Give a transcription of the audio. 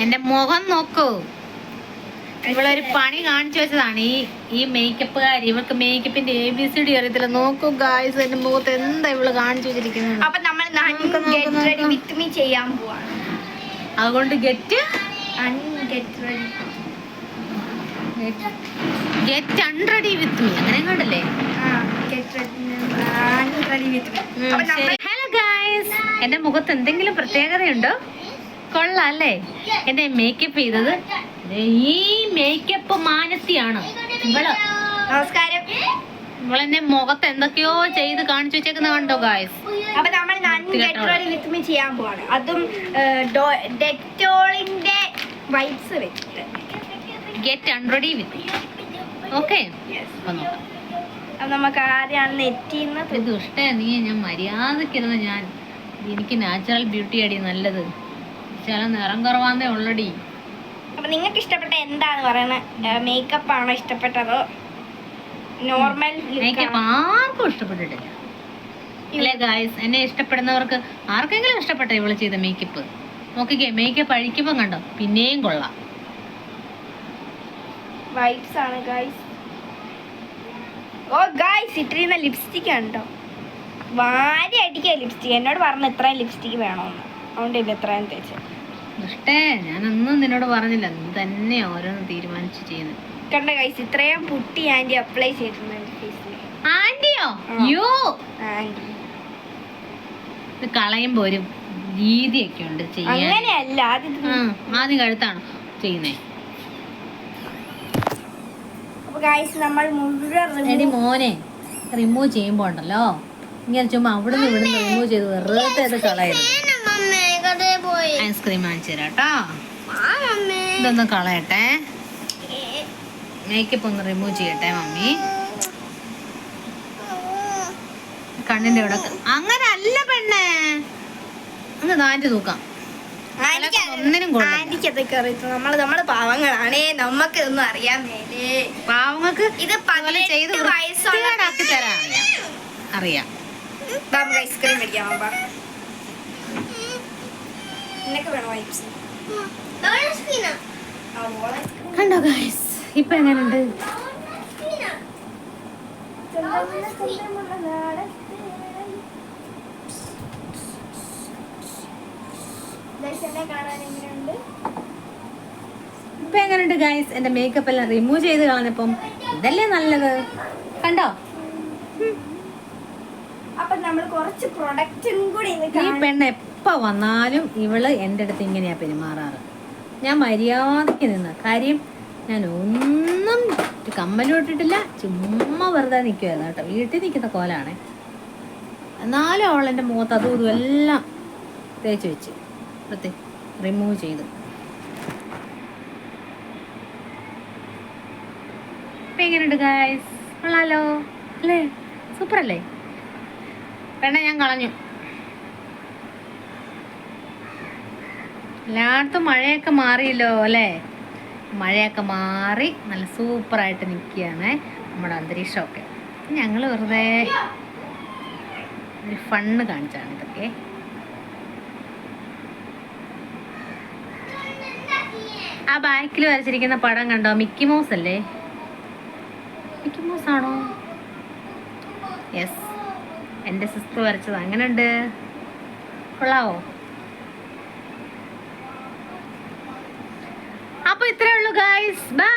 എന്റെ മുഖം നോക്കൂ. ഇവളൊരു പണി കാണിച്ചു വെച്ചതാണ് ഈ മേക്കപ്പുകാരി. ഇവൾക്ക് മേക്കപ്പിന്റെ ABCD അറിയത്തില്ല. നോക്കൂ ഗായ്സ്, എന്റെ മുഖത്ത് എന്താ ഇവള് കാണിച്ചു വെച്ചിരിക്കുന്നത്. അപ്പൊ നമ്മൾ ചെയ്യാൻ പോവാണ്. അതുകൊണ്ട് ഗെറ്റ് അൺറെഡി വിത്ത് മീ അങ്ങനെ കണ്ടല്ലേ. ഹലോ ഗായ്സ്, എന്റെ മുഖത്ത് എന്തെങ്കിലും പ്രത്യേകതയുണ്ടോ? കൊള്ളാം അല്ലേ എന്റെ മേക്കപ്പ് ചെയ്തത്? ഈ മേക്കപ്പ് മാനത്തിയാണ് ഇവള്. നമസ്കാരം. ഇവളെന്നെ മുഖത്ത് എന്തൊക്കെയോ ചെയ്ത് കാണിച്ചു വെച്ചേക്കുന്ന കണ്ടോ ഗായ്സ്. അപ്പൊ നമ്മൾ വിത്ത് മീ ചെയ്യാൻ പോവാണ്. അതും ഡെറ്റോളിന്റെ വൈബ്സ് വെച്ചിട്ട്. ഗെറ്റ് അൺറെഡി വിത്ത്. ഓക്കെ, നമുക്ക് ആദ്യമാണ് നെറ്റിന്ന്. ഇത് ഇഷ്ടേ നീ. ഞാൻ മര്യാദക്കിരുന്ന് എനിക്ക് നാച്ചുറൽ ബ്യൂട്ടി അടി നല്ലത്. ചില നിറം കുറവാന്നേ ഉള്ളടി. അപ്പൊ നിങ്ങൾക്ക് ഇഷ്ടപ്പെട്ട എന്താണ് പറയണത്? മേക്കപ്പ് ആണോ ഇഷ്ടപ്പെട്ടതോ നോർമൽ മേക്കപ്പ്? ആർക്കും ഇഷ്ടപ്പെട്ടിട്ടില്ല അല്ലേ ഗായ്സ്? എന്നെ ഇഷ്ടപ്പെടുന്നവർക്ക് ആർക്കെങ്കിലും ഇഷ്ടപ്പെട്ട ഇവള് ചെയ്ത മേക്കപ്പ്? നോക്കിക്കേ, മേക്കപ്പ് അഴിക്കുമ്പോ കണ്ടോ പിന്നെയും കൊള്ളാം. വൈബ്സ് ആണ് ഗായ്സ്. ഓ ഗായ്സ്, ഇത്രയും ലിപ്സ്റ്റിക് ആണ് കേട്ടോ. വാരി അടിക്കുക ലിപ്സ്റ്റിക്. എന്നോട് പറഞ്ഞ ഇത്രയും ലിപ്സ്റ്റിക് വേണമെന്ന്, അതുകൊണ്ട് ഇല്ല ഇത്രയും തേച്ച്. ഇഷ്ടേ, ഞാനൊന്നും നിന്നോട് പറഞ്ഞില്ല. നീ തന്നെ ഓരോന്ന് തീരുമാനിച്ചു ചെയ്യുന്നു. കണ്ട ഗൈസ്, ഇത്രയും പുട്ടി ആന്റി അപ്ലൈ ചെയ്തിട്ടുണ്ട് എന്റെ ഫേസിൽ. ആന്റിയോ? യോ ആന്റി ഇത് കളയുമ്പോ ഒരു രീതിയൊക്കെ ഉണ്ട് ചെയ്യാൻ. അങ്ങനെയല്ല, ആദ്യം കഴുത്താണോ ചെയ്യുന്നേ? അപ്പൊ ഗൈസ് നമ്മൾ എടി മോനെ, റിമൂവ് ചെയ്യുമ്പോ ഉണ്ടല്ലോ ഇങ്ങനെ ചുമ്മാ അവിടുന്ന് ഇവിടുന്ന് റിമൂവ് ചെയ്ത് വെറുതെ ഇത് കളയരുത്. ഐസ്ക്രീം കാണിച്ചു തരാം കേട്ടോ. ഇതൊന്ന് കളയട്ടെ. മേക്കപ്പ് ഒന്ന് റിമൂവ് ചെയ്യട്ടെ മമ്മി. കണ്ണിന്റെ ഇവിടെ അങ്ങനെ അല്ല പെണ്ണേ, ഒന്ന് താഴ്ത്തി തൂക്കാം. ഒന്നിനും നമ്മള് പാവങ്ങളാണേ, നമുക്ക് ഇതൊന്നും അറിയാൻ മേലേ. പാവങ്ങൾക്ക് ഇത് ചെയ്ത് വൃത്തികേടാക്കി തരാൻ അറിയാം. ഐസ്ക്രീം മേടിക്കാം. കണ്ടോ ഗൈസ്, ഇപ്പൊ എങ്ങനെയുണ്ട്? ഇപ്പൊ എങ്ങനെയുണ്ട് ഗൈസ്? എന്റെ മേക്കപ്പ് എല്ലാം റിമൂവ് ചെയ്ത് കളഞ്ഞപ്പം ഇതല്ലേ നല്ലത്, കണ്ടോ? അപ്പൊ നമ്മൾ കുറച്ച് പ്രൊഡക്റ്റും കൂടി. ഈ പെണ്ണ് എപ്പോ വന്നാലും ഇവള് എൻ്റെ അടുത്ത് ഇങ്ങനെയാ പെരുമാറാറ്. ഞാൻ മര്യാദയ്ക്ക് നിന്ന് കാര്യം, ഞാൻ ഒന്നും കമ്മലും ഇട്ടിട്ടില്ല, ചുമ്മാ വെറുതെ നിൽക്കുമായിരുന്നു കേട്ടോ. വീട്ടിൽ നിൽക്കുന്ന കോലാണ്. എന്നാലും അവൾ എൻ്റെ മുഖത്ത് അതും ഇതും എല്ലാം തേച്ച് വെച്ച് വൃത്തി റിമൂവ് ചെയ്ത്. ഇപ്പം എങ്ങനെയുണ്ട് ഗായ്സ്? കൊള്ളാലോ അല്ലേ? സൂപ്പറല്ലേ? പെണ്ണെ ഞാൻ കളഞ്ഞു. എല്ലായിടത്തും മഴയൊക്കെ മാറിയല്ലോ അല്ലേ? മഴയൊക്കെ മാറി നല്ല സൂപ്പറായിട്ട് നിൽക്കുകയാണ് നമ്മുടെ അന്തരീക്ഷമൊക്കെ. ഞങ്ങൾ വെറുതെ ഒരു ഫണ്ണ് കാണിച്ചാണ് ഇതൊക്കെ. ആ ബാക്കിൽ വരച്ചിരിക്കുന്ന പടം കണ്ടോ? മിക്കി മൗസ് അല്ലേ? മിക്കി മൗസ് ആണോ? യെസ്, എൻ്റെ സിസ്റ്റർ വരച്ചത്. അങ്ങനെയുണ്ട്, കൊള്ളാവോ? അപ്പോൾ ഇത്രേ ഉള്ളൂ ഗൈസ്, ബൈ.